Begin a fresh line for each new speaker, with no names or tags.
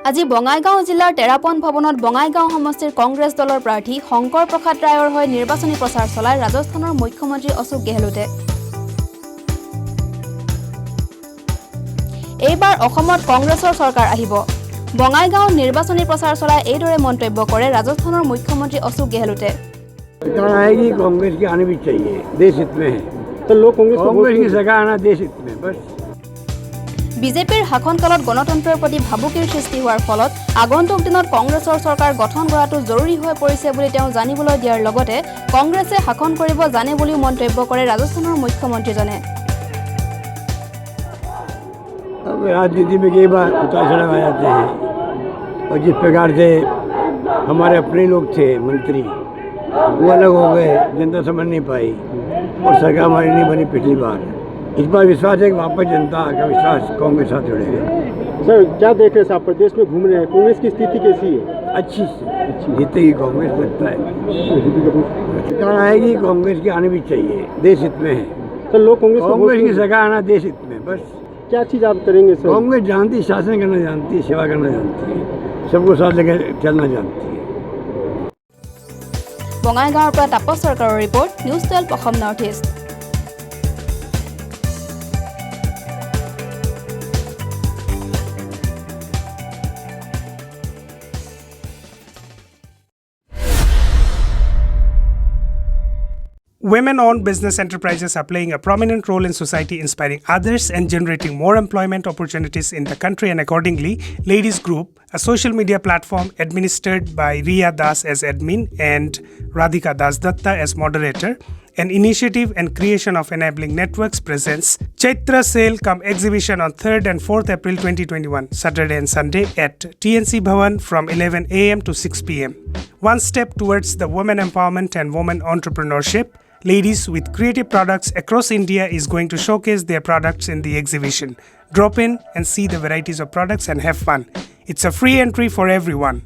আজি বঙাইগাঁও জিলাৰ তেৰাপন ভৱনত বঙাইগাঁও সমষ্টিৰ কংগ্ৰেছ দলৰ প্ৰাৰ্থী শংকৰ প্ৰসাদ ৰায়ৰ হৈ নিৰ্বাচনী প্ৰচাৰ চলাই ৰাজস্থানৰ মুখ্যমন্ত্ৰী অশোক গেহলোটে। এইবাৰ অসমত কংগ্ৰেছৰ চৰকাৰ আহিব। বঙাইগাঁৱত নিৰ্বাচনী প্ৰচাৰ চলাই এইদৰে মন্তব্য কৰে ৰাজস্থানৰ মুখ্যমন্ত্ৰী অশোক গেহলোটে।
सरकार आएगी कांग्रेस की आनी भी चाहिए, देश हित में है। तो लोग कांग्रेस की सरकार आना देश हित में बस।
বিজেপিৰ শাসনকালত গণতন্ত্ৰৰ প্ৰতি ভাবুকিৰ সৃষ্টি হোৱাৰ ফলত আগন্তুক দিনত কংগ্ৰেছৰ চৰকাৰ গঠন কৰাটো জৰুৰী হৈ পৰিছে বুলি তেওঁ জানিবলৈ দিয়াৰ লগতে কংগ্ৰেছে শাসন কৰিব জানে বুলিও মন্তব্য কৰে ৰাজস্থানৰ মুখ্যমন্ত্ৰীজনে।
अब राजनीति में कई बार उतार चढ़ाव आ जाते हैं और जिस प्रकार से हमारे अपने लोग थे मंत्री वो अलग हो गए, जनता समझ नहीं पाई और सरकार हमारी नहीं बनी पिछली बार। इस बार विश्वास है कि वापस जनता का विश्वास कांग्रेस साथ जुड़ेगा।
सर क्या देख रहे हैं आप प्रदेश में घूम रहे हैं, कांग्रेस की स्थिति कैसी है?
अच्छी जीतेगी कांग्रेस लगता है। सरकार आएगी कांग्रेस की आनी भी चाहिए, देश हित में है।
सर लोग कांग्रेस
की सरकार आना देश हित में बस।
क्या चीज़ आप करेंगे सर?
कांग्रेस जानती, शासन करना जानती है, सेवा करना जानती है, सबको साथ लेकर चलना जानती है।
বঙাইগাঁৱৰ পৰা তাপস চৰকাৰৰ report, news 12 Assam north East.
Women-owned business enterprises are playing a prominent role in society, inspiring others and generating more employment opportunities in the country. And accordingly, Ladies Group, a social media platform administered by Riya Das as admin and Radhika Das Datta as moderator, an initiative and creation of enabling networks, presents Chaitra Sale cum exhibition on 3rd and 4th April 2021, Saturday and Sunday at TNC Bhavan from 11 a.m. to 6 p.m. One step towards the women empowerment and women entrepreneurship. Ladies with creative products across India is going to showcase their products in the exhibition. Drop in and see the varieties of products and have fun. It's a free entry for everyone.